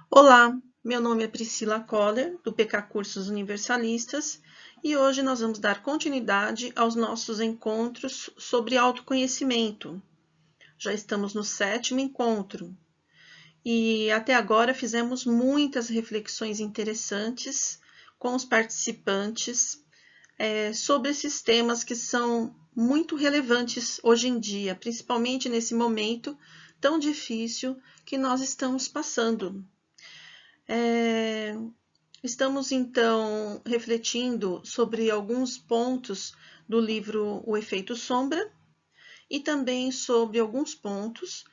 Olá, meu nome é Priscila Coller, do PK Cursos Universalistas, e hoje nós vamos dar continuidade aos nossos encontros sobre autoconhecimento. Já estamos no 7º encontro e até agora fizemos muitas reflexões interessantes com os participantes sobre esses temas que são muito relevantes hoje em dia, principalmente nesse momento tão difícil que nós estamos passando. Estamos, então, refletindo sobre alguns pontos do livro O Efeito Sombra e também sobre alguns pontos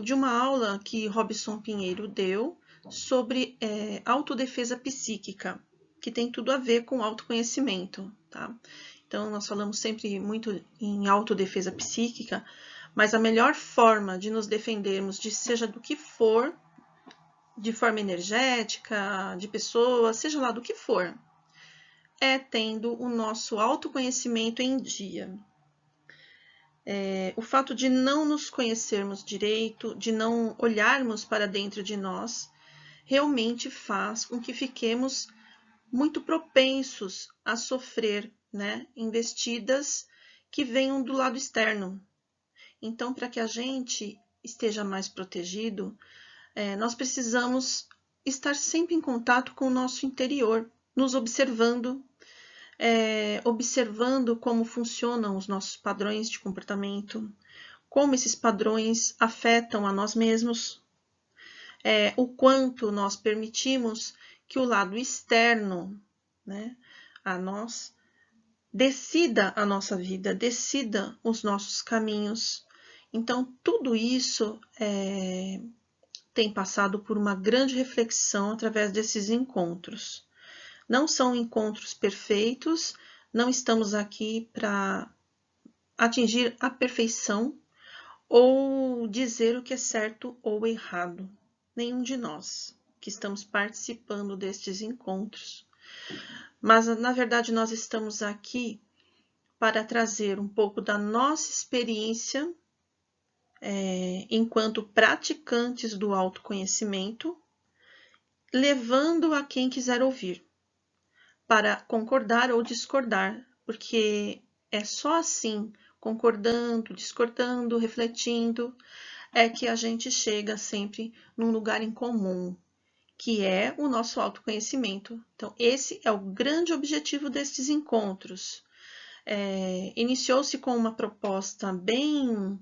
de uma aula que Robson Pinheiro deu sobre autodefesa psíquica, que tem tudo a ver com autoconhecimento, tá? Então, nós falamos sempre muito em autodefesa psíquica, mas a melhor forma de nos defendermos de seja do que for, de forma energética, de pessoa, seja lá do que for, é tendo o nosso autoconhecimento em dia. O fato de não nos conhecermos direito, de não olharmos para dentro de nós, realmente faz com que fiquemos muito propensos a sofrer, né, investidas que venham do lado externo. Então, para que a gente esteja mais protegido, nós precisamos estar sempre em contato com o nosso interior, nos observando, observando como funcionam os nossos padrões de comportamento, como esses padrões afetam a nós mesmos, o quanto nós permitimos que o lado externo, né, a nós, decida a nossa vida, decida os nossos caminhos. Então, tudo isso tem passado por uma grande reflexão através desses encontros. Não são encontros perfeitos, não estamos aqui para atingir a perfeição ou dizer o que é certo ou errado. Nenhum de nós que estamos participando destes encontros. Mas, na verdade, nós estamos aqui para trazer um pouco da nossa experiência enquanto praticantes do autoconhecimento, levando a quem quiser ouvir, para concordar ou discordar, porque é só assim, concordando, discordando, refletindo, é que a gente chega sempre num lugar em comum, que é o nosso autoconhecimento. Então, esse é o grande objetivo destes encontros. Iniciou-se com uma proposta bem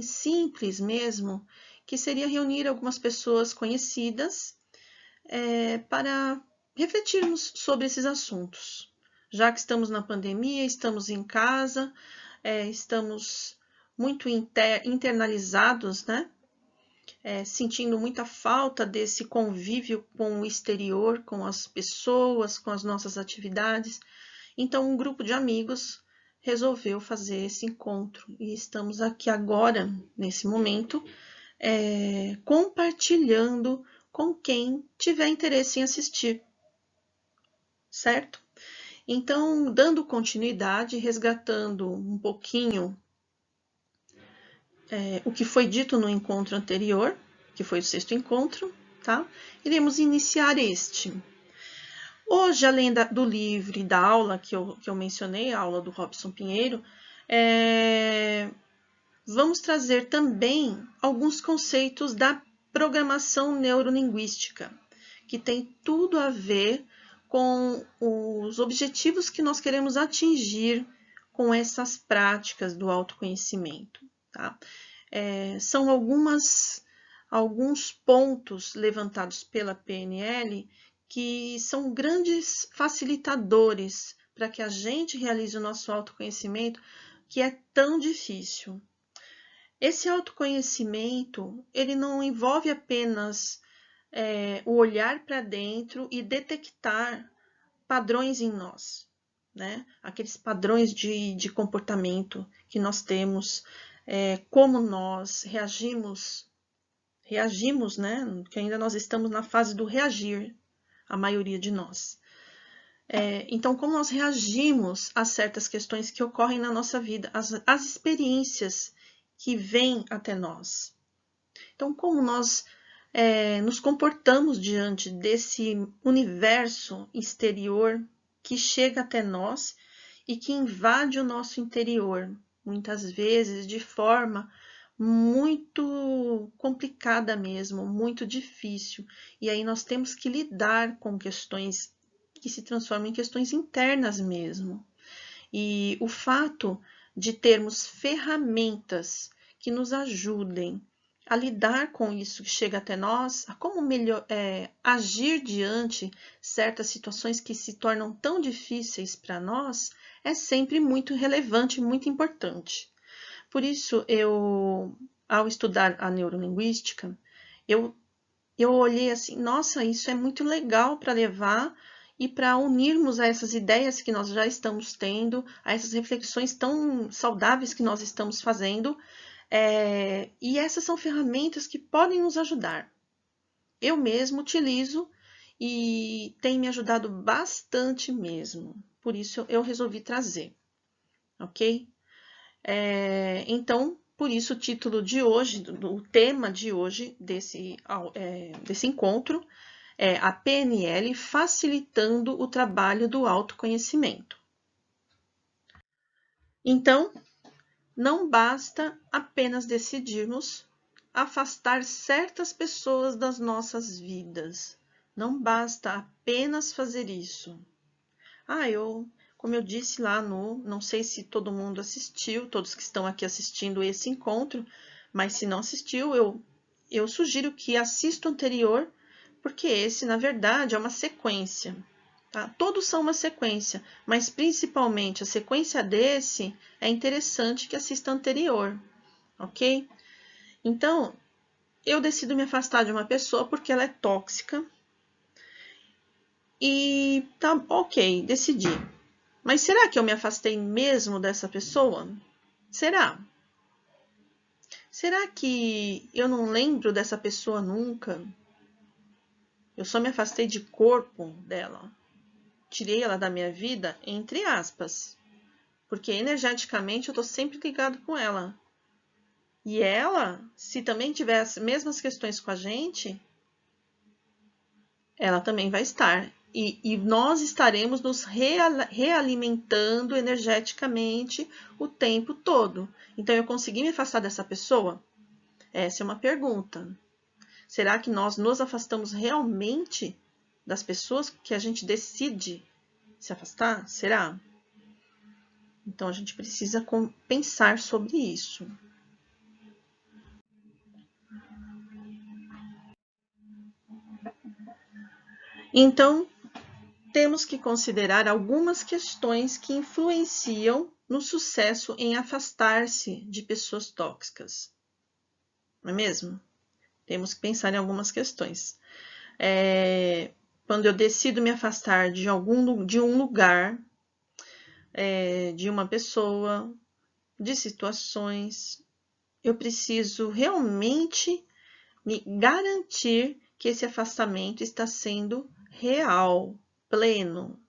simples mesmo, que seria reunir algumas pessoas conhecidas para refletirmos sobre esses assuntos. Já que estamos na pandemia, estamos em casa, estamos muito internalizados, né? Sentindo muita falta desse convívio com o exterior, com as pessoas, com as nossas atividades. Então, um grupo de amigos resolveu fazer esse encontro e estamos aqui agora, nesse momento, compartilhando com quem tiver interesse em assistir, certo? Então, dando continuidade, resgatando um pouquinho o que foi dito no encontro anterior, que foi o 6º encontro, tá? Iremos iniciar este. Hoje, além do livro e da aula que eu mencionei, a aula do Robson Pinheiro, vamos trazer também alguns conceitos da programação neurolinguística, que tem tudo a ver com os objetivos que nós queremos atingir com essas práticas do autoconhecimento. Tá? São alguns pontos levantados pela PNL que são grandes facilitadores para que a gente realize o nosso autoconhecimento, que é tão difícil. Esse autoconhecimento, ele não envolve apenas o olhar para dentro e detectar padrões em nós, né? Aqueles padrões de comportamento que nós temos, como nós reagimos, né? Que ainda nós estamos na fase do reagir, a maioria de nós. Então, como nós reagimos a certas questões que ocorrem na nossa vida, as experiências que vêm até nós. Então, como nós nos comportamos diante desse universo exterior que chega até nós e que invade o nosso interior, muitas vezes de forma muito complicada mesmo, muito difícil. E aí nós temos que lidar com questões que se transformam em questões internas mesmo. E o fato de termos ferramentas que nos ajudem a lidar com isso que chega até nós, a como melhor agir diante certas situações que se tornam tão difíceis para nós, é sempre muito relevante e muito importante. Por isso, ao estudar a neurolinguística, eu olhei assim, nossa, isso é muito legal para levar e para unirmos a essas ideias que nós já estamos tendo, a essas reflexões tão saudáveis que nós estamos fazendo, e essas são ferramentas que podem nos ajudar. Eu mesmo utilizo e tem me ajudado bastante mesmo. Por isso eu resolvi trazer, ok? Então, por isso o título de hoje, o tema de hoje desse encontro é a PNL facilitando o trabalho do autoconhecimento. Então, não basta apenas decidirmos afastar certas pessoas das nossas vidas. Não basta apenas fazer isso. Como eu disse lá não sei se todo mundo assistiu, todos que estão aqui assistindo esse encontro, mas se não assistiu, eu sugiro que assista o anterior, porque esse, na verdade, é uma sequência. Tá? Todos são uma sequência, mas principalmente a sequência desse é interessante que assista o anterior, ok? Então, eu decido me afastar de uma pessoa porque ela é tóxica e tá ok, decidi. Mas será que eu me afastei mesmo dessa pessoa? Será? Será que eu não lembro dessa pessoa nunca? Eu só me afastei de corpo dela. Tirei ela da minha vida, entre aspas. Porque energeticamente eu tô sempre ligado com ela. E ela, se também tiver as mesmas questões com a gente, ela também vai estar. E nós estaremos nos realimentando energeticamente o tempo todo. Então, eu consegui me afastar dessa pessoa? Essa é uma pergunta. Será que nós nos afastamos realmente das pessoas que a gente decide se afastar? Será? Então, a gente precisa pensar sobre isso. Então, temos que considerar algumas questões que influenciam no sucesso em afastar-se de pessoas tóxicas. Não é mesmo? Temos que pensar em algumas questões. Quando eu decido me afastar de um lugar, de uma pessoa, de situações, eu preciso realmente me garantir que esse afastamento está sendo real, pleno,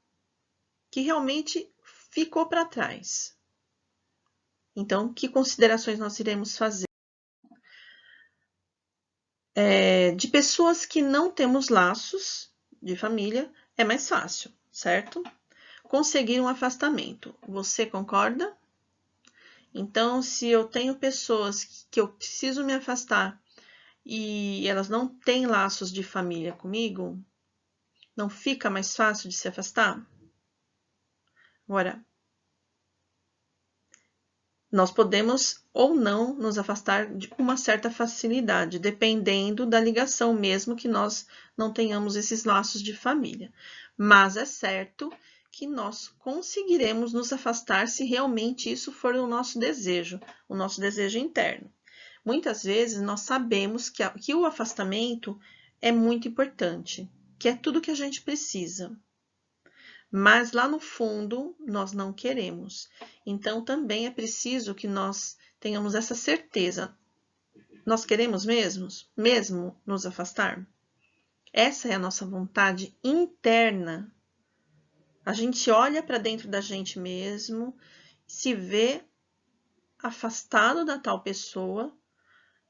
que realmente ficou para trás. Então, que considerações nós iremos fazer? De pessoas que não temos laços de família, é mais fácil, certo? Conseguir um afastamento. Você concorda? Então, se eu tenho pessoas que eu preciso me afastar e elas não têm laços de família comigo, não fica mais fácil de se afastar? Agora, nós podemos ou não nos afastar com uma certa facilidade, dependendo da ligação, mesmo que nós não tenhamos esses laços de família. Mas é certo que nós conseguiremos nos afastar se realmente isso for o nosso desejo interno. Muitas vezes nós sabemos que o afastamento é muito importante, que é tudo que a gente precisa. Mas lá no fundo nós não queremos. Então também é preciso que nós tenhamos essa certeza. Nós queremos mesmo nos afastar? Essa é a nossa vontade interna. A gente olha para dentro da gente mesmo, se vê afastado da tal pessoa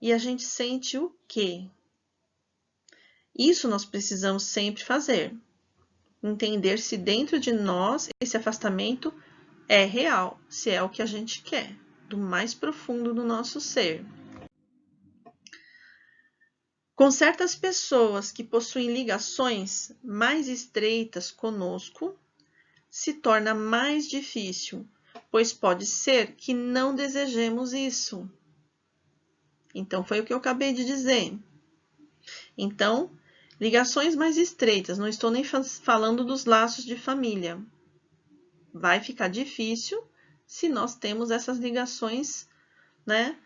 e a gente sente o quê? Isso nós precisamos sempre fazer. Entender se dentro de nós esse afastamento é real, se é o que a gente quer, do mais profundo do nosso ser. Com certas pessoas que possuem ligações mais estreitas conosco, se torna mais difícil, pois pode ser que não desejemos isso. Então, foi o que eu acabei de dizer. Então, ligações mais estreitas, não estou nem falando dos laços de família. Vai ficar difícil se nós temos essas ligações, né,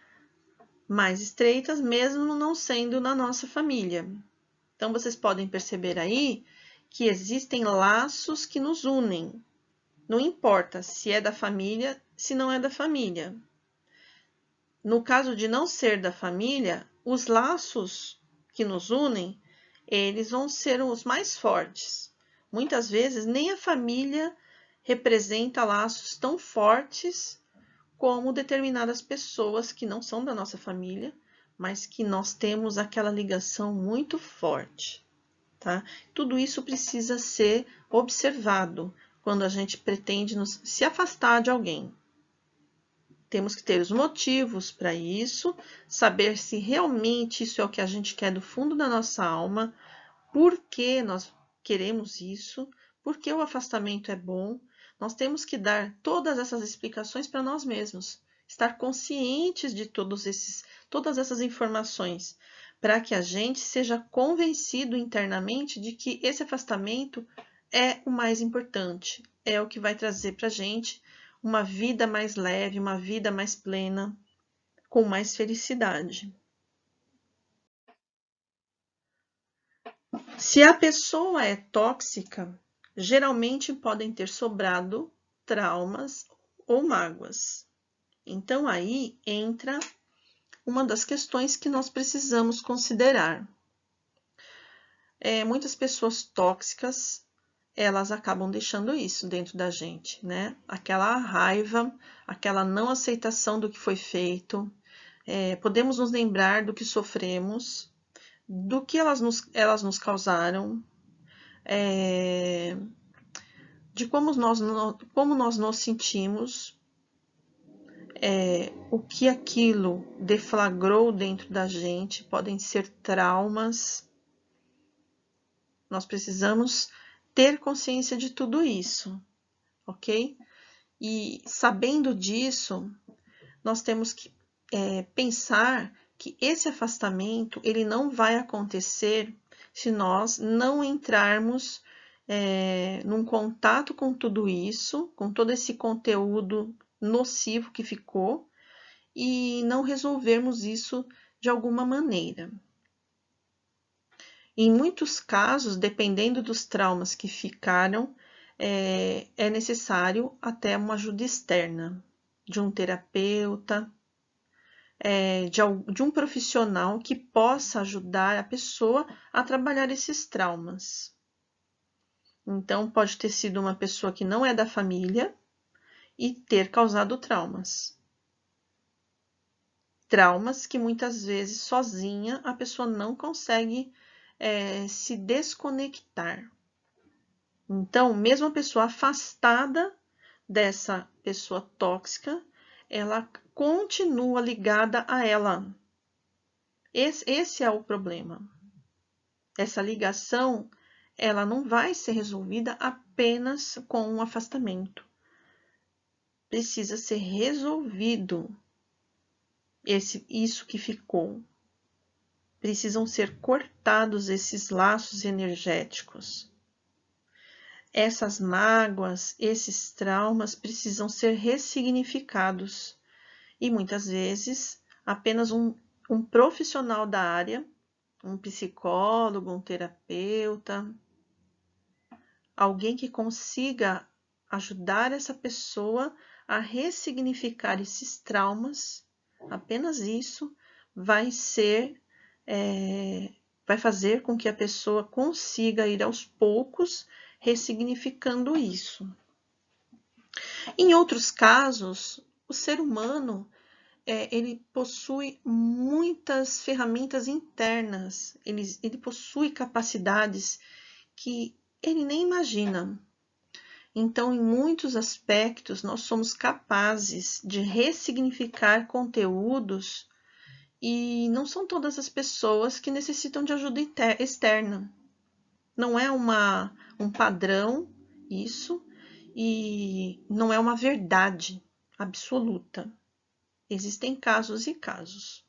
mais estreitas, mesmo não sendo na nossa família. Então, vocês podem perceber aí que existem laços que nos unem. Não importa se é da família, se não é da família. No caso de não ser da família, os laços que nos unem, eles vão ser os mais fortes. Muitas vezes, nem a família representa laços tão fortes como determinadas pessoas que não são da nossa família, mas que nós temos aquela ligação muito forte, tá? Tudo isso precisa ser observado quando a gente pretende se afastar de alguém. Temos que ter os motivos para isso, saber se realmente isso é o que a gente quer do fundo da nossa alma, por que nós queremos isso, por que o afastamento é bom. Nós temos que dar todas essas explicações para nós mesmos, estar conscientes de todas essas informações, para que a gente seja convencido internamente de que esse afastamento é o mais importante, é o que vai trazer para a gente uma vida mais leve, uma vida mais plena, com mais felicidade. Se a pessoa é tóxica, geralmente podem ter sobrado traumas ou mágoas. Então, aí entra uma das questões que nós precisamos considerar. Muitas pessoas tóxicas, elas acabam deixando isso dentro da gente, né? Aquela raiva, aquela não aceitação do que foi feito. Podemos nos lembrar do que sofremos, do que elas nos causaram, de como nós nos sentimos, o que aquilo deflagrou dentro da gente, podem ser traumas. Nós precisamos ter consciência de tudo isso, ok? E sabendo disso, nós temos que pensar que esse afastamento ele não vai acontecer se nós não entrarmos num contato com tudo isso, com todo esse conteúdo nocivo que ficou, e não resolvermos isso de alguma maneira. Em muitos casos, dependendo dos traumas que ficaram, é necessário até uma ajuda externa, de um terapeuta, de um profissional que possa ajudar a pessoa a trabalhar esses traumas. Então, pode ter sido uma pessoa que não é da família e ter causado traumas. Traumas que muitas vezes sozinha a pessoa não consegue se desconectar. Então, mesmo a pessoa afastada dessa pessoa tóxica, ela continua ligada a ela. Esse é o problema. Essa ligação, ela não vai ser resolvida apenas com um afastamento. Precisa ser resolvido isso que ficou. Precisam ser cortados esses laços energéticos. Essas mágoas, esses traumas precisam ser ressignificados. E muitas vezes, apenas um profissional da área, um psicólogo, um terapeuta, alguém que consiga ajudar essa pessoa a ressignificar esses traumas, apenas isso vai fazer com que a pessoa consiga ir aos poucos ressignificando isso. Em outros casos, o ser humano ele possui muitas ferramentas internas, ele possui capacidades que ele nem imagina. Então, em muitos aspectos, nós somos capazes de ressignificar conteúdos e não são todas as pessoas que necessitam de ajuda externa. Não é um padrão isso e não é uma verdade absoluta. Existem casos e casos.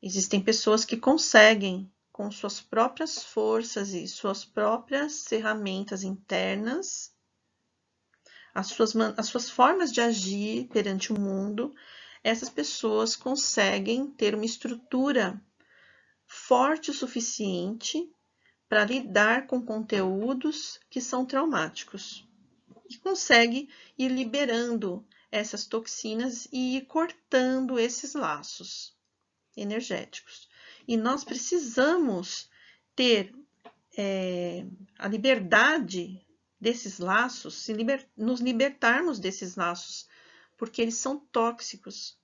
Existem pessoas que conseguem, com suas próprias forças e suas próprias ferramentas internas, as suas formas de agir perante o mundo, essas pessoas conseguem ter uma estrutura forte o suficiente para lidar com conteúdos que são traumáticos e consegue ir liberando essas toxinas e ir cortando esses laços energéticos. E nós precisamos ter a liberdade desses laços, nos libertarmos desses laços, porque eles são tóxicos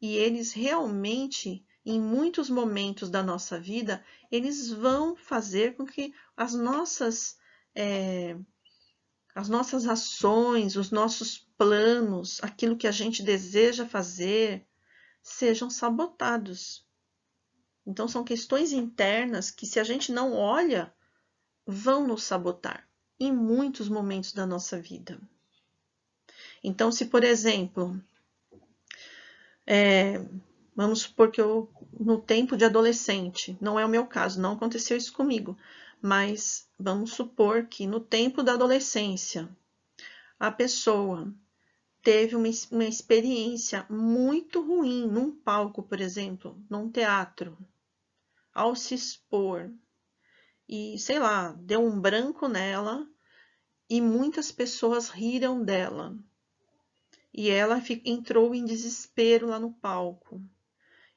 e eles realmente, em muitos momentos da nossa vida, eles vão fazer com que as nossas ações, os nossos planos, aquilo que a gente deseja fazer, sejam sabotados. Então, são questões internas que, se a gente não olha, vão nos sabotar em muitos momentos da nossa vida. Então, se, por exemplo, vamos supor que no tempo de adolescente, não é o meu caso, não aconteceu isso comigo, mas vamos supor que no tempo da adolescência, a pessoa teve uma experiência muito ruim num palco, por exemplo, num teatro, ao se expor, e sei lá, deu um branco nela e muitas pessoas riram dela. E ela entrou em desespero lá no palco.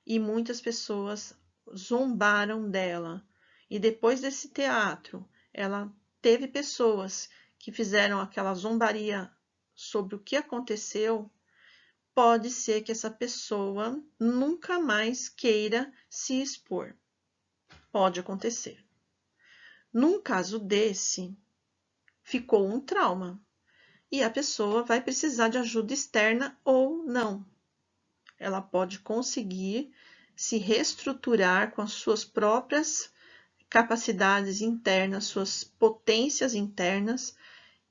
E muitas pessoas zombaram dela. E depois desse teatro, ela teve pessoas que fizeram aquela zombaria sobre o que aconteceu. Pode ser que essa pessoa nunca mais queira se expor. Pode acontecer. Num caso desse, ficou um trauma. E a pessoa vai precisar de ajuda externa ou não. Ela pode conseguir se reestruturar com as suas próprias capacidades internas, suas potências internas,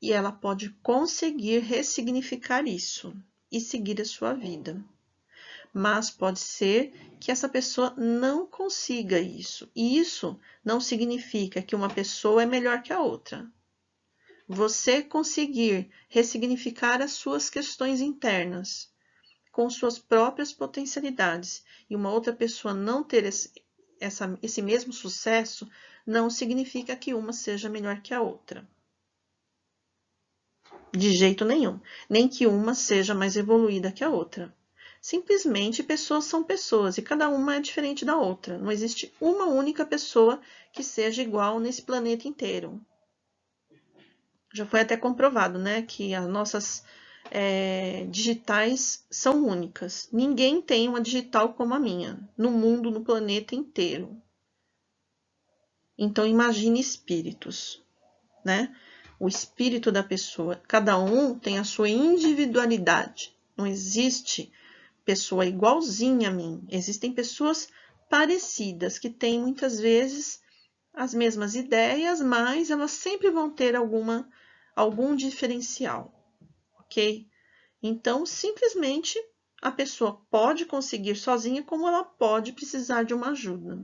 e ela pode conseguir ressignificar isso e seguir a sua vida. Mas pode ser que essa pessoa não consiga isso. E isso não significa que uma pessoa é melhor que a outra. Você conseguir ressignificar as suas questões internas com suas próprias potencialidades e uma outra pessoa não ter esse mesmo sucesso, não significa que uma seja melhor que a outra. De jeito nenhum. Nem que uma seja mais evoluída que a outra. Simplesmente pessoas são pessoas e cada uma é diferente da outra. Não existe uma única pessoa que seja igual nesse planeta inteiro. Já foi até comprovado, né, que as nossas digitais são únicas. Ninguém tem uma digital como a minha, no mundo, no planeta inteiro. Então, imagine espíritos, né? O espírito da pessoa, cada um tem a sua individualidade. Não existe pessoa igualzinha a mim. Existem pessoas parecidas, que têm muitas vezes as mesmas ideias, mas elas sempre vão ter algum diferencial, ok? Então, simplesmente, a pessoa pode conseguir sozinha, como ela pode precisar de uma ajuda.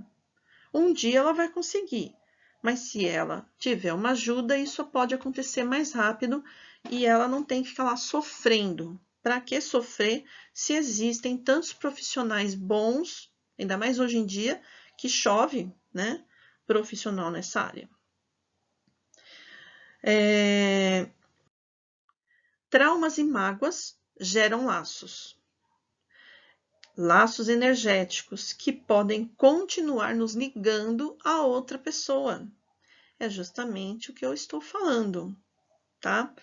Um dia ela vai conseguir, mas se ela tiver uma ajuda, isso pode acontecer mais rápido e ela não tem que ficar lá sofrendo. Para que sofrer se existem tantos profissionais bons, ainda mais hoje em dia, que chove, né, profissional nessa área. Traumas e mágoas geram laços. Laços energéticos que podem continuar nos ligando a outra pessoa. É justamente o que eu estou falando, tá?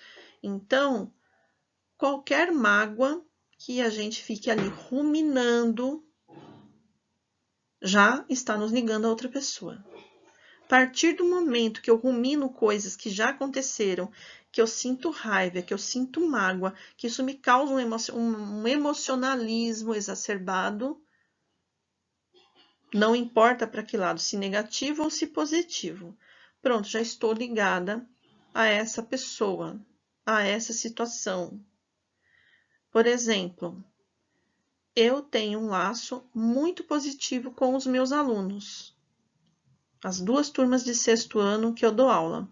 Então, qualquer mágoa que a gente fique ali ruminando, já está nos ligando a outra pessoa. A partir do momento que eu rumino coisas que já aconteceram, que eu sinto raiva, que eu sinto mágoa, que isso me causa um emocionalismo exacerbado, não importa para que lado, se negativo ou se positivo. Pronto, já estou ligada a essa pessoa, a essa situação. Por exemplo, eu tenho um laço muito positivo com os meus alunos. As 2 turmas de 6º ano que eu dou aula.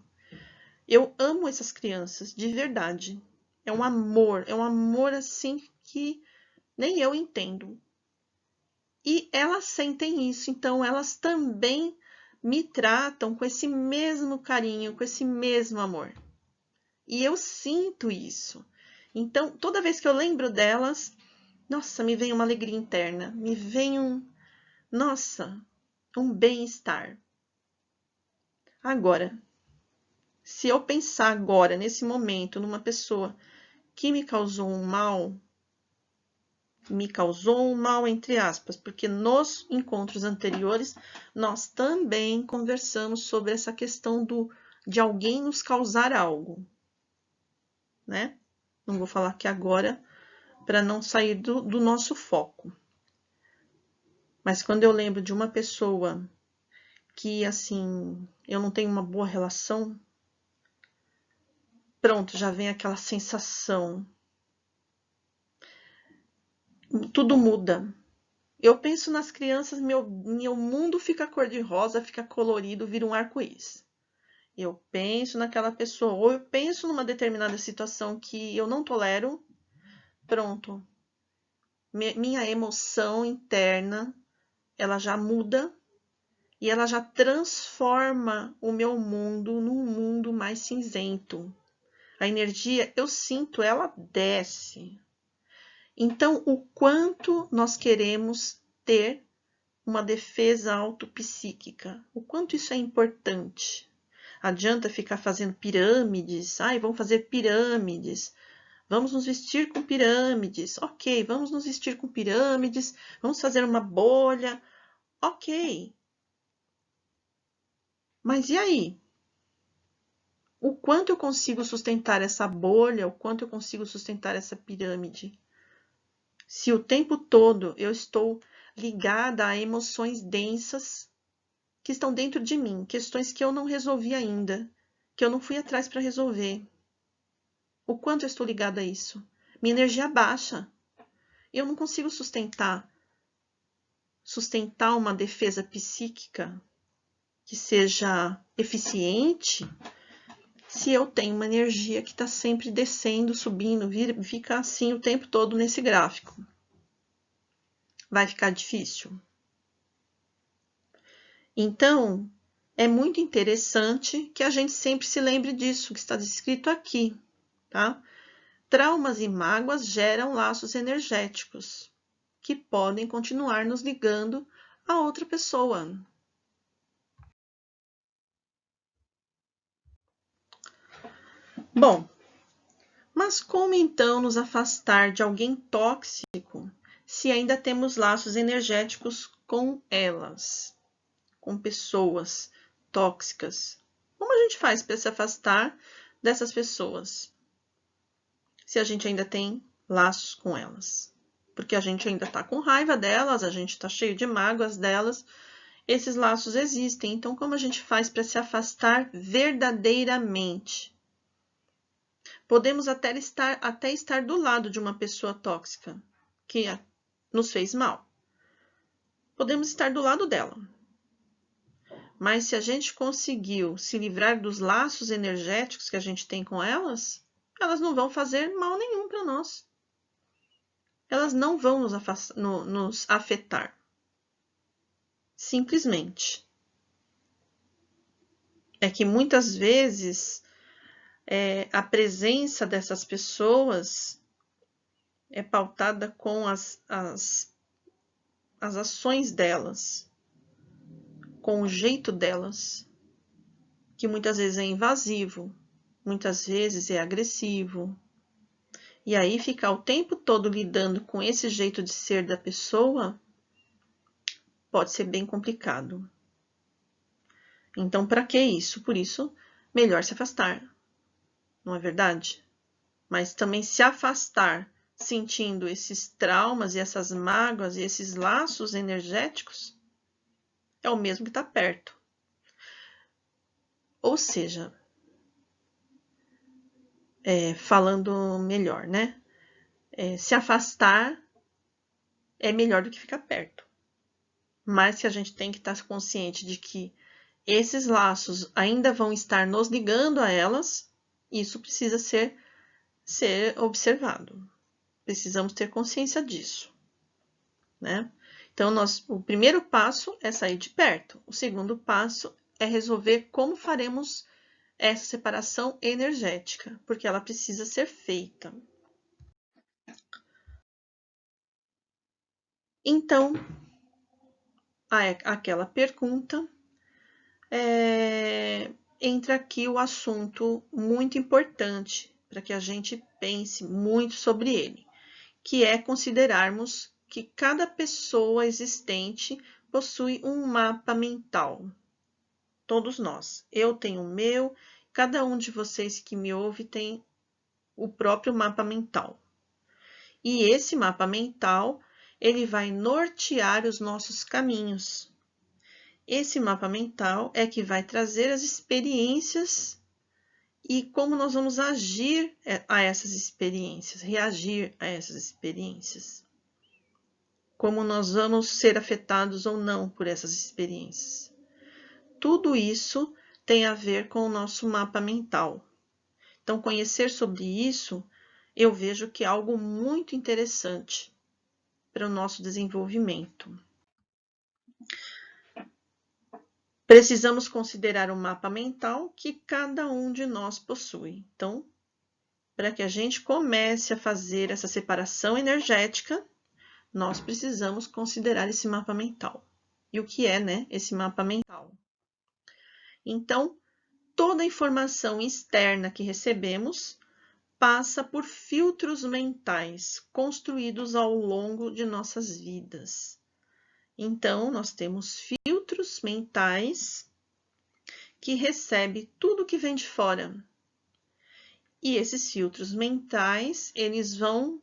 Eu amo essas crianças, de verdade. É um amor assim que nem eu entendo. E elas sentem isso, então elas também me tratam com esse mesmo carinho, com esse mesmo amor. E eu sinto isso. Então, toda vez que eu lembro delas, nossa, me vem uma alegria interna, me vem nossa, um bem-estar. Agora, se eu pensar agora, nesse momento, numa pessoa que me causou um mal entre aspas, porque nos encontros anteriores nós também conversamos sobre essa questão de alguém nos causar algo, né? Não vou falar aqui agora para não sair do nosso foco. Mas quando eu lembro de uma pessoa que, assim, eu não tenho uma boa relação, pronto, já vem aquela sensação. Tudo muda. Eu penso nas crianças, meu mundo fica cor-de-rosa, fica colorido, vira um arco-íris. Eu penso naquela pessoa, ou eu penso numa determinada situação que eu não tolero, pronto. Minha emoção interna, ela já muda e ela já transforma o meu mundo num mundo mais cinzento. A energia, eu sinto, ela desce. Então, o quanto nós queremos ter uma defesa autopsíquica, o quanto isso é importante. Adianta ficar fazendo pirâmides, vamos fazer pirâmides, vamos nos vestir com pirâmides, ok, vamos nos vestir com pirâmides, vamos fazer uma bolha, ok. Mas e aí? O quanto eu consigo sustentar essa bolha, o quanto eu consigo sustentar essa pirâmide? Se o tempo todo eu estou ligada a emoções densas que estão dentro de mim, questões que eu não resolvi ainda, que eu não fui atrás para resolver. O quanto eu estou ligada a isso? Minha energia baixa. Eu não consigo sustentar uma defesa psíquica que seja eficiente se eu tenho uma energia que está sempre descendo, subindo, fica assim o tempo todo nesse gráfico. Vai ficar difícil. Então, é muito interessante que a gente sempre se lembre disso que está descrito aqui, tá? Traumas e mágoas geram laços energéticos que podem continuar nos ligando a outra pessoa. Bom, mas como então nos afastar de alguém tóxico se ainda temos laços energéticos com elas, com pessoas tóxicas? Como a gente faz para se afastar dessas pessoas se a gente ainda tem laços com elas? Porque a gente ainda está com raiva delas, a gente está cheio de mágoas delas, esses laços existem. Então, como a gente faz para se afastar verdadeiramente? Podemos até estar do lado de uma pessoa tóxica que nos fez mal. Podemos estar do lado dela. Mas se a gente conseguiu se livrar dos laços energéticos que a gente tem com elas, elas não vão fazer mal nenhum para nós. Elas não vão nos afetar. Simplesmente. É que muitas vezes a presença dessas pessoas é pautada com as ações delas, com o jeito delas, que muitas vezes é invasivo, muitas vezes é agressivo. e aí ficar o tempo todo lidando com esse jeito de ser da pessoa pode ser bem complicado. Então, para que isso? Por isso, melhor se afastar, não é verdade? Mas também se afastar sentindo esses traumas e essas mágoas e esses laços energéticos é o mesmo que estar perto. Ou seja, falando melhor, né? Se afastar é melhor do que ficar perto. Mas que a gente tem que estar consciente de que esses laços ainda vão estar nos ligando a elas, isso precisa ser observado. Precisamos ter consciência disso, né? Então, o primeiro passo é sair de perto. O segundo passo é resolver como faremos essa separação energética, porque ela precisa ser feita. Então, aquela pergunta, entra aqui o assunto muito importante para que a gente pense muito sobre ele, que é considerarmos que cada pessoa existente possui um mapa mental. Todos nós. Eu tenho o meu, cada um de vocês que me ouve tem o próprio mapa mental. E esse mapa mental, ele vai nortear os nossos caminhos. Esse mapa mental é que vai trazer as experiências e como nós vamos agir a essas experiências, reagir a essas experiências. Como nós vamos ser afetados ou não por essas experiências. Tudo isso tem a ver com o nosso mapa mental. Então, conhecer sobre isso, eu vejo que é algo muito interessante para o nosso desenvolvimento. Precisamos considerar o mapa mental que cada um de nós possui. Então, para que a gente comece a fazer essa separação energética, nós precisamos considerar esse mapa mental. E o que é, né, esse mapa mental? Então, toda a informação externa que recebemos passa por filtros mentais construídos ao longo de nossas vidas. Então, nós temos filtros mentais que recebem tudo que vem de fora. E esses filtros mentais, eles vão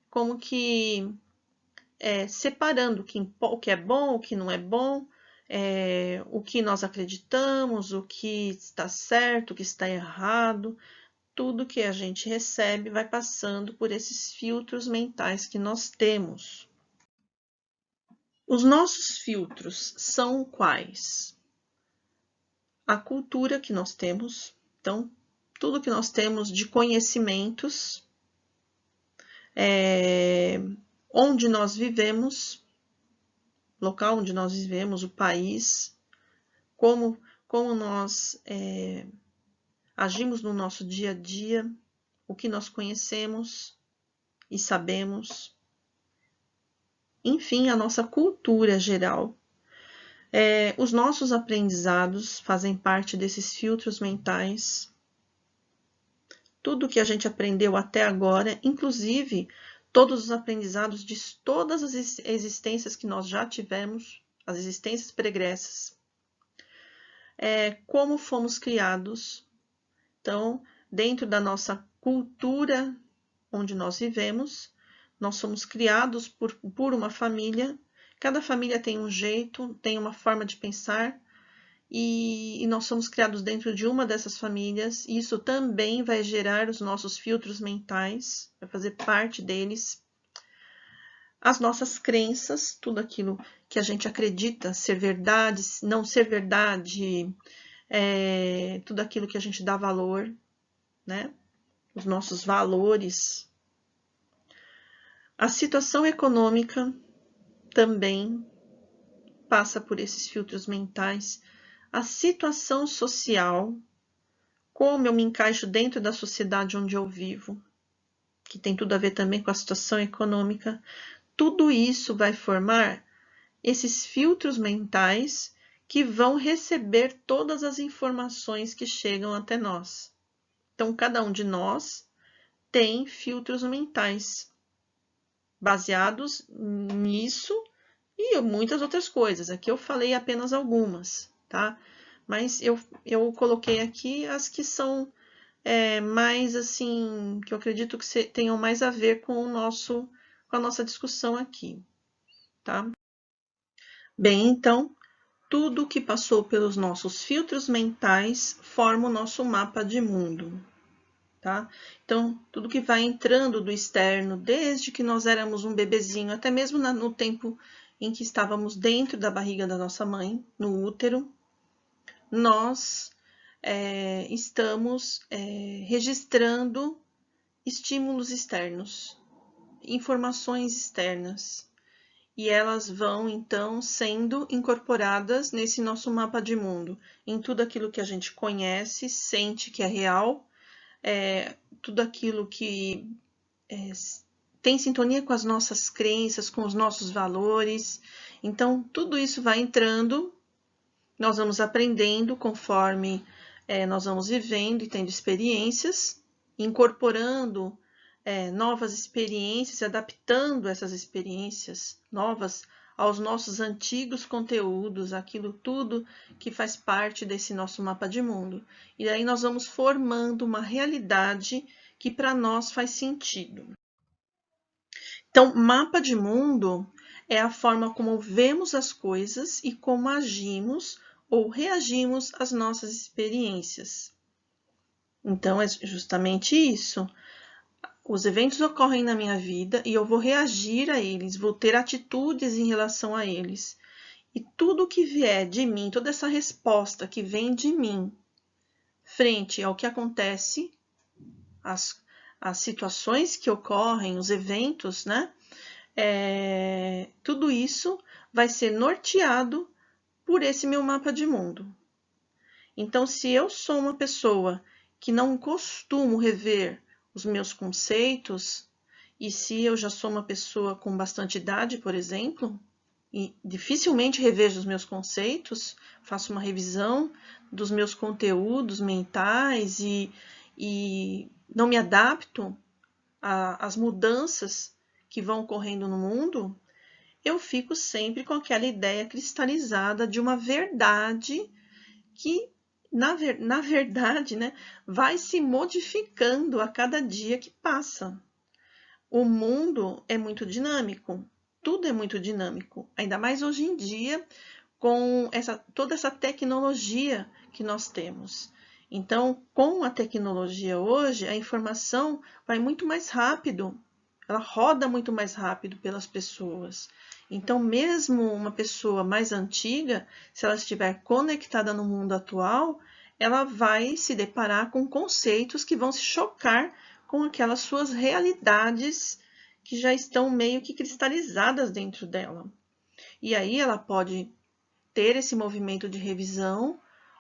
como que separando o que é bom, o que não é bom, o que nós acreditamos, o que está certo, o que está errado. Tudo que a gente recebe vai passando por esses filtros mentais que nós temos. Os nossos filtros são quais? A cultura que nós temos, então, tudo que nós temos de conhecimentos, onde nós vivemos, local onde nós vivemos, o país, como nós agimos no nosso dia a dia, o que nós conhecemos e sabemos, enfim, a nossa cultura geral. Os nossos aprendizados fazem parte desses filtros mentais. Tudo que a gente aprendeu até agora, inclusive todos os aprendizados de todas as existências que nós já tivemos, as existências pregressas. Como fomos criados. Então, dentro da nossa cultura onde nós vivemos, nós somos criados por uma família. Cada família tem um jeito, tem uma forma de pensar, e nós somos criados dentro de uma dessas famílias. E isso também vai gerar os nossos filtros mentais, vai fazer parte deles. As nossas crenças, tudo aquilo que a gente acredita ser verdade, não ser verdade, tudo aquilo que a gente dá valor, né? Os nossos valores. A situação econômica também passa por esses filtros mentais. A situação social, como eu me encaixo dentro da sociedade onde eu vivo, que tem tudo a ver também com a situação econômica, tudo isso vai formar esses filtros mentais que vão receber todas as informações que chegam até nós. Então, cada um de nós tem filtros mentais baseados nisso e muitas outras coisas. Aqui eu falei apenas algumas, tá? Mas eu coloquei aqui as que são mais assim, que eu acredito que tenham mais a ver com com a nossa discussão aqui, tá? Bem, então, tudo que passou pelos nossos filtros mentais forma o nosso mapa de mundo, tá? Então, tudo que vai entrando do externo, desde que nós éramos um bebezinho, até mesmo no tempo em que estávamos dentro da barriga da nossa mãe, no útero, nós estamos registrando estímulos externos, informações externas, e elas vão então sendo incorporadas nesse nosso mapa de mundo, em tudo aquilo que a gente conhece, sente que é real, tudo aquilo que tem sintonia com as nossas crenças, com os nossos valores. Então, tudo isso vai entrando, nós vamos aprendendo conforme nós vamos vivendo e tendo experiências, incorporando novas experiências, adaptando essas experiências novas aos nossos antigos conteúdos, aquilo tudo que faz parte desse nosso mapa de mundo. E aí nós vamos formando uma realidade que para nós faz sentido. Então, mapa de mundo é a forma como vemos as coisas e como agimos ou reagimos às nossas experiências. Então, é justamente isso. Os eventos ocorrem na minha vida e eu vou reagir a eles, vou ter atitudes em relação a eles. E tudo que vier de mim, toda essa resposta que vem de mim, frente ao que acontece, as situações que ocorrem, os eventos, né? Tudo isso vai ser norteado por esse meu mapa de mundo. Então, se eu sou uma pessoa que não costumo rever os meus conceitos, e se eu já sou uma pessoa com bastante idade, por exemplo, e dificilmente revejo os meus conceitos, faço uma revisão dos meus conteúdos mentais e não me adapto às mudanças que vão ocorrendo no mundo, eu fico sempre com aquela ideia cristalizada de uma verdade que, na verdade, né, vai se modificando a cada dia que passa. O mundo é muito dinâmico, tudo é muito dinâmico, ainda mais hoje em dia, com toda essa tecnologia que nós temos. Então, com a tecnologia hoje, a informação vai muito mais rápido, ela roda muito mais rápido pelas pessoas. Então, mesmo uma pessoa mais antiga, se ela estiver conectada no mundo atual, ela vai se deparar com conceitos que vão se chocar com aquelas suas realidades que já estão meio que cristalizadas dentro dela. E aí ela pode ter esse movimento de revisão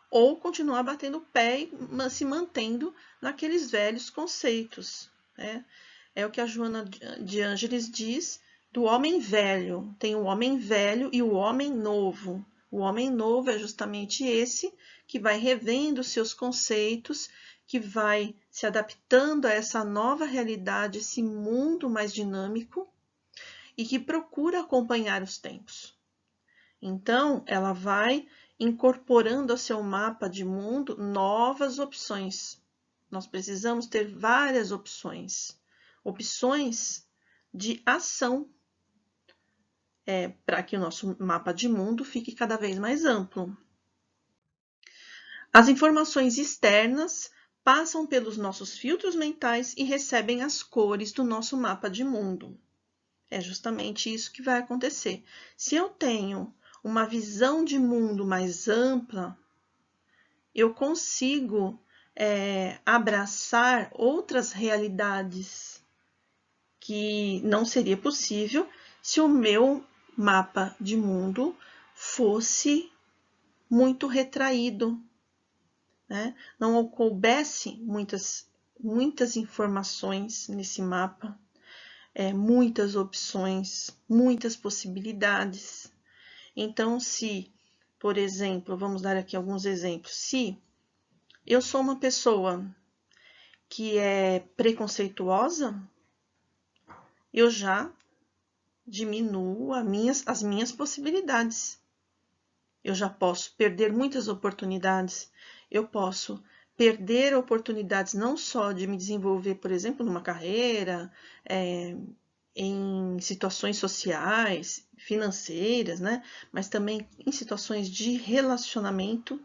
ou continuar batendo o pé e se mantendo naqueles velhos conceitos, né? É o que a Joana de Ângeles diz do homem velho. Tem o homem velho e o homem novo. O homem novo é justamente esse que vai revendo seus conceitos, que vai se adaptando a essa nova realidade, esse mundo mais dinâmico e que procura acompanhar os tempos. Então, ela vai incorporando ao seu mapa de mundo novas opções. Nós precisamos ter várias opções. Opções de ação, para que o nosso mapa de mundo fique cada vez mais amplo. As informações externas passam pelos nossos filtros mentais e recebem as cores do nosso mapa de mundo. É justamente isso que vai acontecer. Se eu tenho uma visão de mundo mais ampla, eu consigo abraçar outras realidades que não seria possível se o meu mapa de mundo fosse muito retraído, né? Não coubesse muitas informações nesse mapa, muitas opções, muitas possibilidades. Então, se, por exemplo, vamos dar aqui alguns exemplos, se eu sou uma pessoa que é preconceituosa, eu já diminuo as minhas possibilidades. Eu já posso perder muitas oportunidades. Eu posso perder oportunidades não só de me desenvolver, por exemplo, numa carreira, em situações sociais, financeiras, né? Mas também em situações de relacionamento.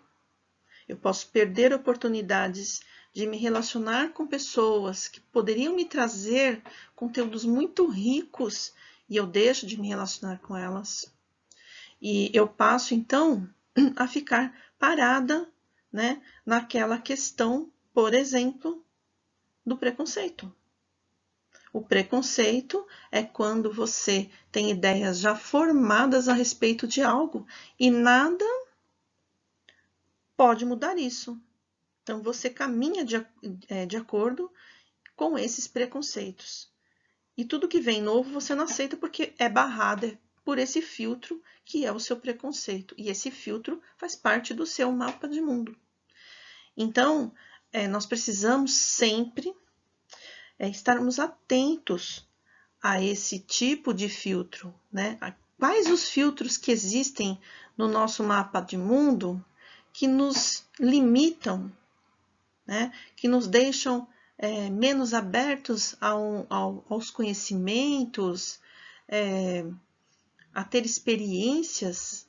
Eu posso perder oportunidades de me relacionar com pessoas que poderiam me trazer conteúdos muito ricos e eu deixo de me relacionar com elas. E eu passo, então, a ficar parada, né, naquela questão, por exemplo, do preconceito. O preconceito é quando você tem ideias já formadas a respeito de algo e nada pode mudar isso. Então, você caminha de acordo com esses preconceitos. E tudo que vem novo você não aceita porque é barrado por esse filtro que é o seu preconceito. E esse filtro faz parte do seu mapa de mundo. Então, nós precisamos sempre estarmos atentos a esse tipo de filtro, né? Quais os filtros que existem no nosso mapa de mundo que nos limitam, né? Que nos deixam menos abertos aos conhecimentos, a ter experiências.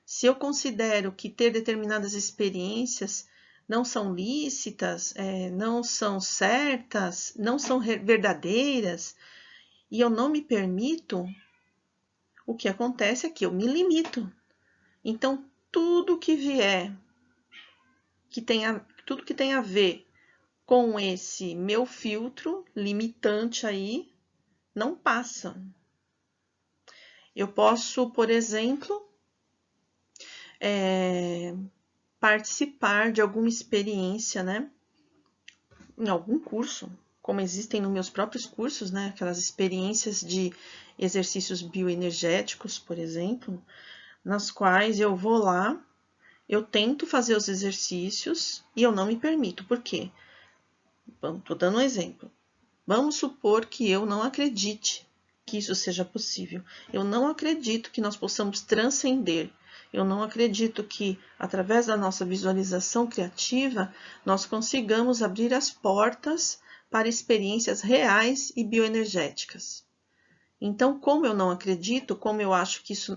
Se eu considero que ter determinadas experiências não são lícitas, não são certas, não são verdadeiras, e eu não me permito, o que acontece é que eu me limito. Então, tudo que vier, tudo que tem a ver com esse meu filtro limitante aí, não passa. Eu posso, por exemplo, participar de alguma experiência, né? Em algum curso, como existem nos meus próprios cursos, né? Aquelas experiências de exercícios bioenergéticos, por exemplo, nas quais eu vou lá, eu tento fazer os exercícios e eu não me permito. Por quê? Estou dando um exemplo. Vamos supor que eu não acredite que isso seja possível. Eu não acredito que nós possamos transcender. Eu não acredito que, através da nossa visualização criativa, nós consigamos abrir as portas para experiências reais e bioenergéticas. Então, como eu não acredito, como eu acho que isso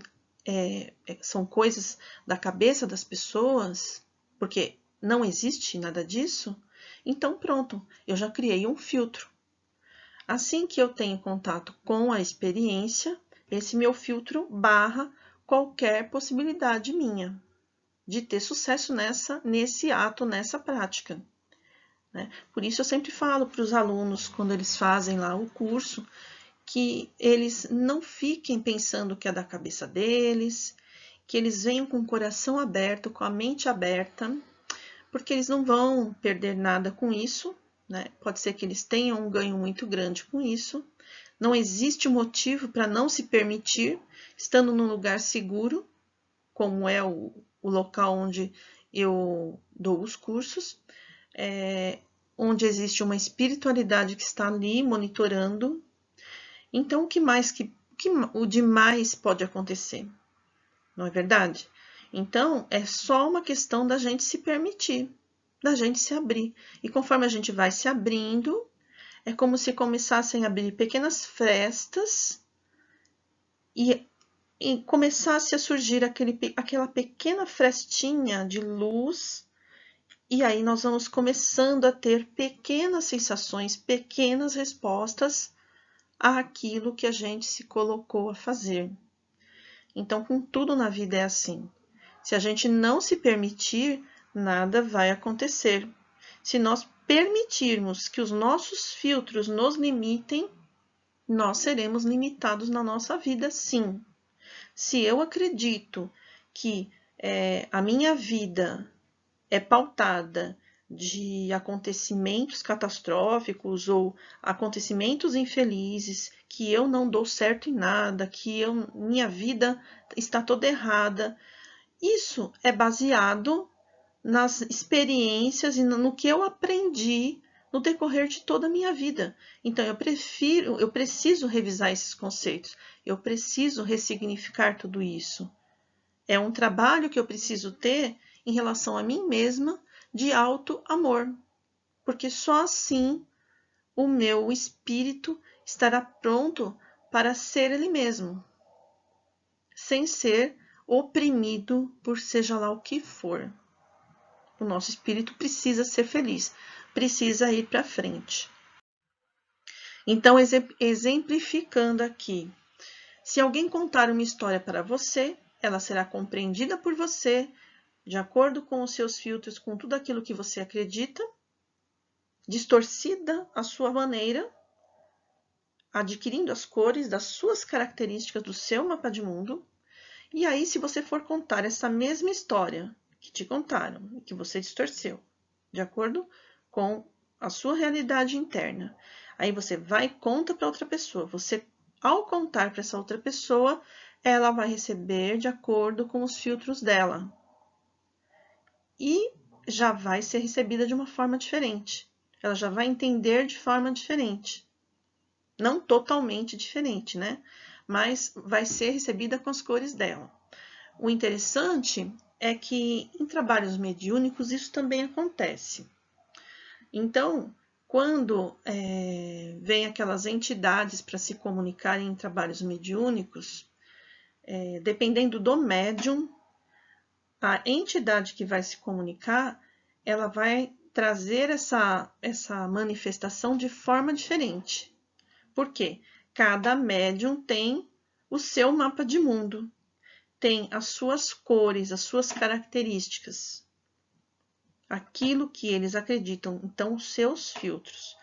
são coisas da cabeça das pessoas, porque não existe nada disso, então pronto, eu já criei um filtro. Assim que eu tenho contato com a experiência, esse meu filtro barra qualquer possibilidade minha de ter sucesso nesse ato, nessa prática. Né? Por isso eu sempre falo para os alunos, quando eles fazem lá o curso, que eles não fiquem pensando que é da cabeça deles, que eles venham com o coração aberto, com a mente aberta, porque eles não vão perder nada com isso, né? Pode ser que eles tenham um ganho muito grande com isso. Não existe motivo para não se permitir, estando num lugar seguro, como é o local onde eu dou os cursos, onde existe uma espiritualidade que está ali monitorando. Então, o que mais o demais pode acontecer? Não é verdade? Então, é só uma questão da gente se permitir, da gente se abrir. E conforme a gente vai se abrindo, é como se começassem a abrir pequenas frestas e começasse a surgir aquela pequena frestinha de luz. E aí nós vamos começando a ter pequenas sensações, pequenas respostas àquilo que a gente se colocou a fazer. Então, com tudo na vida é assim. Se a gente não se permitir, nada vai acontecer. Se nós permitirmos que os nossos filtros nos limitem, nós seremos limitados na nossa vida, sim. Se eu acredito que a minha vida é pautada de acontecimentos catastróficos ou acontecimentos infelizes, que eu não dou certo em nada, que minha vida está toda errada, isso é baseado nas experiências e no que eu aprendi no decorrer de toda a minha vida. Então, eu preciso revisar esses conceitos, eu preciso ressignificar tudo isso. É um trabalho que eu preciso ter em relação a mim mesma de auto-amor, porque só assim o meu espírito estará pronto para ser ele mesmo, sem ser oprimido por seja lá o que for. O nosso espírito precisa ser feliz, precisa ir para frente. Então, exemplificando aqui, se alguém contar uma história para você, ela será compreendida por você, de acordo com os seus filtros, com tudo aquilo que você acredita, distorcida à sua maneira, adquirindo as cores das suas características do seu mapa de mundo. E aí, se você for contar essa mesma história que te contaram e que você distorceu, de acordo com a sua realidade interna, aí você vai e conta para outra pessoa. Você, ao contar para essa outra pessoa, ela vai receber de acordo com os filtros dela. E já vai ser recebida de uma forma diferente. Ela já vai entender de forma diferente. Não totalmente diferente, né? Mas vai ser recebida com as cores dela. O interessante é que em trabalhos mediúnicos isso também acontece. Então, quando vem aquelas entidades para se comunicarem em trabalhos mediúnicos, dependendo do médium, a entidade que vai se comunicar, ela vai trazer essa manifestação de forma diferente. Por quê? Cada médium tem o seu mapa de mundo, tem as suas cores, as suas características, aquilo que eles acreditam, então os seus filtros.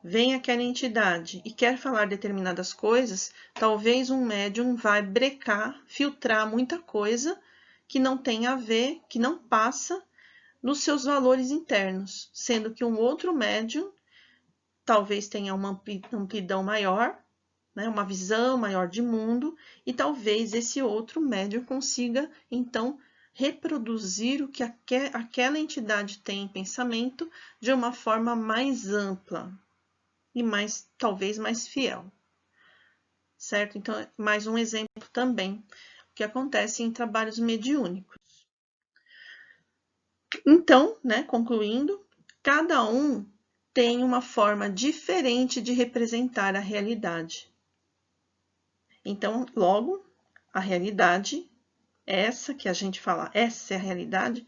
Vem aquela entidade e quer falar determinadas coisas, talvez um médium vai brecar, filtrar muita coisa que não tem a ver, que não passa nos seus valores internos, sendo que um outro médium talvez tenha uma amplidão maior, né, uma visão maior de mundo, e talvez esse outro médium consiga, então, reproduzir o que aquela entidade tem em pensamento de uma forma mais ampla e talvez mais fiel. Certo? Então, mais um exemplo também, o que acontece em trabalhos mediúnicos. Então, né, concluindo, cada um tem uma forma diferente de representar a realidade. Então, logo, a realidade, essa que a gente fala, essa é a realidade,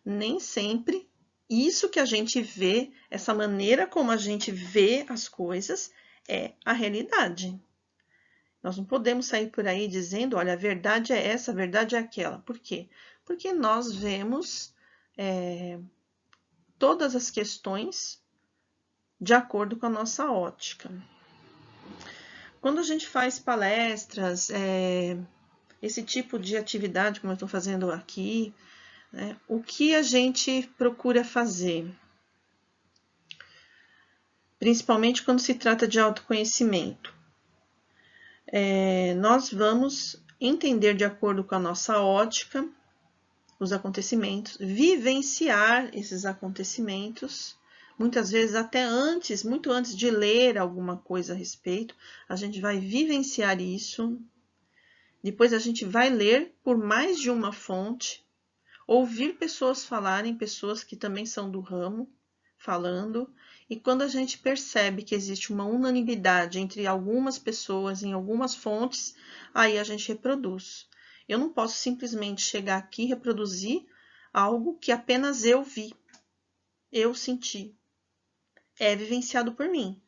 nem sempre isso que a gente vê, essa maneira como a gente vê as coisas, é a realidade. Nós não podemos sair por aí dizendo, olha, a verdade é essa, a verdade é aquela. Por quê? Porque nós vemos todas as questões de acordo com a nossa ótica. Quando a gente faz palestras, esse tipo de atividade, como eu estou fazendo aqui, né, o que a gente procura fazer? Principalmente quando se trata de autoconhecimento. Nós vamos entender de acordo com a nossa ótica os acontecimentos, vivenciar esses acontecimentos, muitas vezes até antes, muito antes de ler alguma coisa a respeito, a gente vai vivenciar isso. Depois a gente vai ler por mais de uma fonte, ouvir pessoas falarem, pessoas que também são do ramo, falando, e quando a gente percebe que existe uma unanimidade entre algumas pessoas em algumas fontes, aí a gente reproduz. Eu não posso simplesmente chegar aqui e reproduzir algo que apenas eu vi, eu senti. É vivenciado por mim,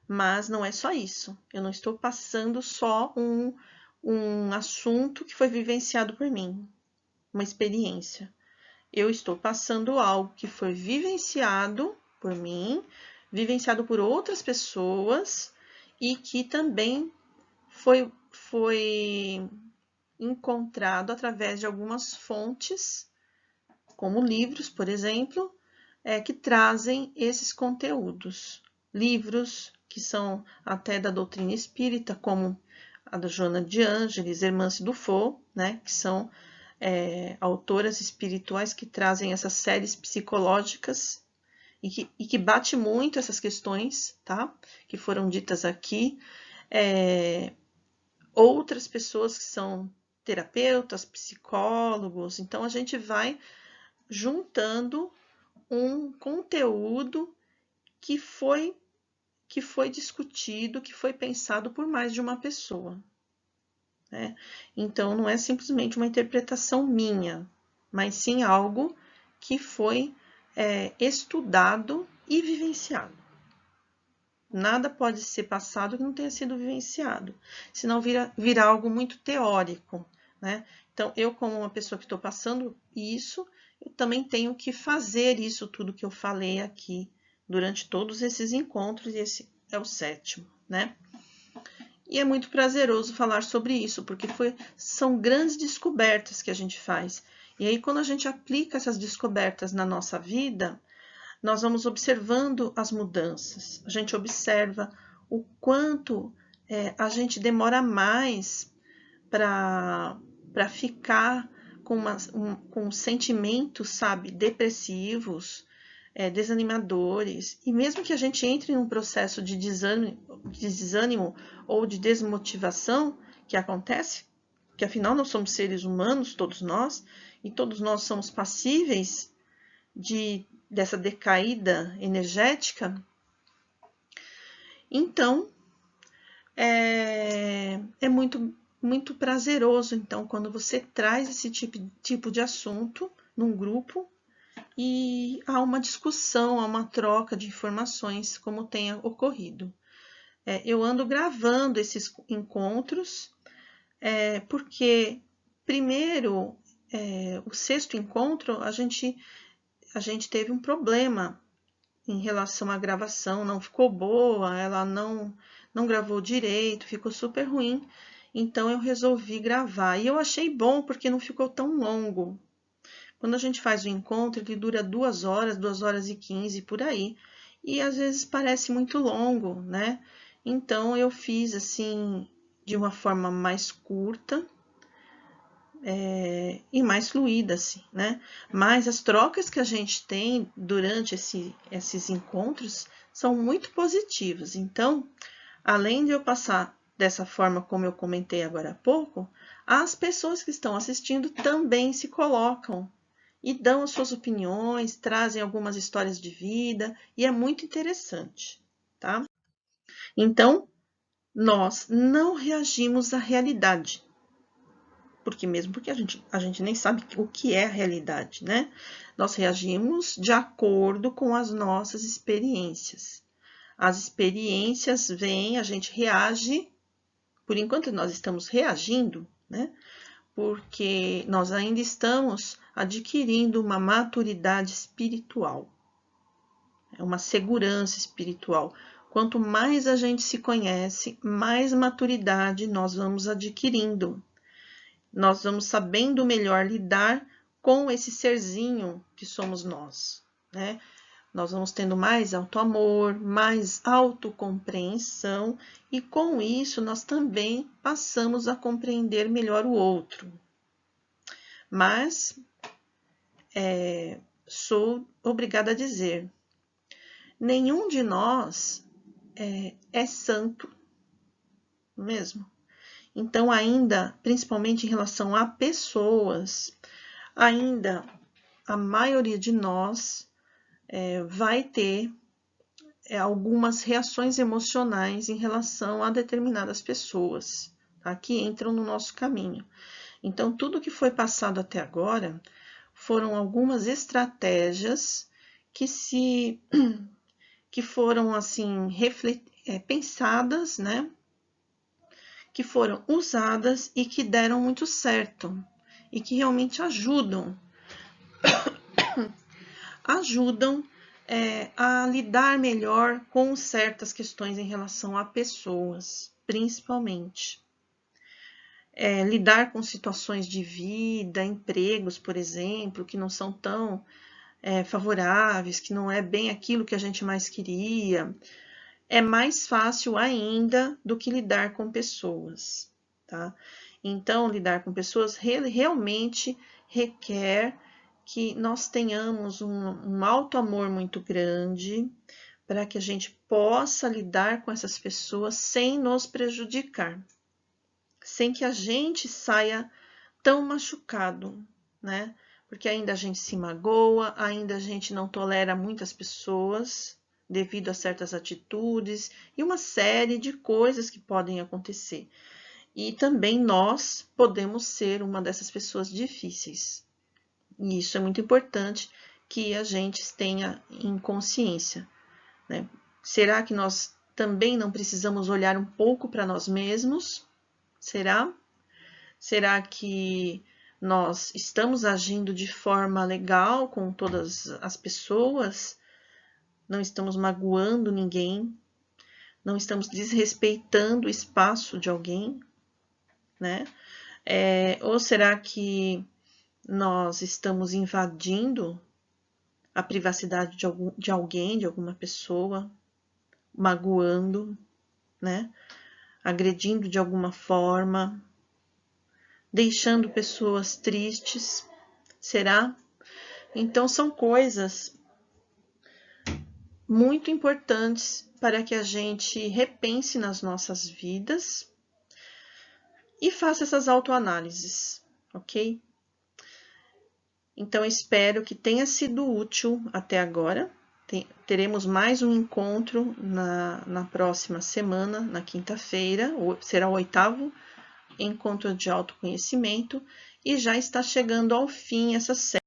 mas não é só isso. Eu não estou passando só um assunto que foi vivenciado por mim, uma experiência. Eu estou passando algo que foi vivenciado por mim, vivenciado por outras pessoas e que também foi encontrado através de algumas fontes, como livros, por exemplo, que trazem esses conteúdos. Livros que são até da doutrina espírita, como a da Joana de Ângeles, Hermance Dufaux, né, que são autoras espirituais que trazem essas séries psicológicas e que bate muito essas questões, tá? Que foram ditas aqui. Outras pessoas que são terapeutas, psicólogos, então a gente vai juntando um conteúdo que foi discutido, que foi pensado por mais de uma pessoa, né? Então não é simplesmente uma interpretação minha, mas sim algo que foi estudado e vivenciado. Nada pode ser passado que não tenha sido vivenciado, senão vira algo muito teórico, né? Então, eu, como uma pessoa que estou passando isso, eu também tenho que fazer isso tudo que eu falei aqui durante todos esses encontros, e esse é o 7º, né? E é muito prazeroso falar sobre isso, porque são grandes descobertas que a gente faz. E aí, quando a gente aplica essas descobertas na nossa vida, nós vamos observando as mudanças. A gente observa o quanto a gente demora mais para ficar com sentimentos, sabe, depressivos, desanimadores. E mesmo que a gente entre em um processo de desânimo ou de desmotivação, que acontece, que afinal nós somos seres humanos, todos nós, e todos nós somos passíveis dessa decaída energética, então é muito prazeroso, então, quando você traz esse tipo de assunto num grupo e há uma discussão, há uma troca de informações, como tenha ocorrido. Eu ando gravando esses encontros, porque, primeiro, o 6º encontro, a gente teve um problema em relação à gravação, não ficou boa, ela não gravou direito, ficou super ruim. Então eu resolvi gravar. E eu achei bom porque não ficou tão longo. Quando a gente faz o encontro, ele dura 2 horas, 2 horas e 15 por aí. E às vezes parece muito longo, né? Então eu fiz assim de uma forma mais curta, e mais fluida, assim, né? Mas as trocas que a gente tem durante esses encontros são muito positivas. Então, além de eu passar dessa forma como eu comentei agora há pouco, as pessoas que estão assistindo também se colocam e dão as suas opiniões, trazem algumas histórias de vida, e é muito interessante, tá? Então, nós não reagimos à realidade, porque a gente nem sabe o que é a realidade, né? Nós reagimos de acordo com as nossas experiências. As experiências vêm, a gente reage, por enquanto nós estamos reagindo, né? Porque nós ainda estamos adquirindo uma maturidade espiritual, uma segurança espiritual. Quanto mais a gente se conhece, mais maturidade nós vamos adquirindo. Nós vamos sabendo melhor lidar com esse serzinho que somos nós, né? Nós vamos tendo mais autoamor, mais autocompreensão, e com isso nós também passamos a compreender melhor o outro. Mas sou obrigada a dizer, nenhum de nós é santo mesmo. Então, ainda, principalmente em relação a pessoas, ainda a maioria de nós vai ter algumas reações emocionais em relação a determinadas pessoas, tá? Que entram no nosso caminho. Então, tudo que foi passado até agora foram algumas estratégias que foram assim pensadas, né? Que foram usadas e que deram muito certo e que realmente ajudam a lidar melhor com certas questões em relação a pessoas, principalmente. Lidar com situações de vida, empregos, por exemplo, que não são tão favoráveis, que não é bem aquilo que a gente mais queria, é mais fácil ainda do que lidar com pessoas, tá? Então, lidar com pessoas realmente requer que nós tenhamos um alto amor muito grande, para que a gente possa lidar com essas pessoas sem nos prejudicar, sem que a gente saia tão machucado, né? Porque ainda a gente se magoa, ainda a gente não tolera muitas pessoas devido a certas atitudes e uma série de coisas que podem acontecer. E também nós podemos ser uma dessas pessoas difíceis. E isso é muito importante que a gente tenha em consciência, né? Será que nós também não precisamos olhar um pouco para nós mesmos? Será? Será que nós estamos agindo de forma legal com todas as pessoas? Não estamos magoando ninguém? Não estamos desrespeitando o espaço de alguém, né? Ou será que nós estamos invadindo a privacidade de alguém, de alguma pessoa, magoando, né? Agredindo de alguma forma, deixando pessoas tristes? Será? Então, são coisas muito importantes para que a gente repense nas nossas vidas e faça essas autoanálises, ok? Então, espero que tenha sido útil até agora. Teremos mais um encontro na próxima semana, na quinta-feira, será o 8º encontro de autoconhecimento, e já está chegando ao fim essa série.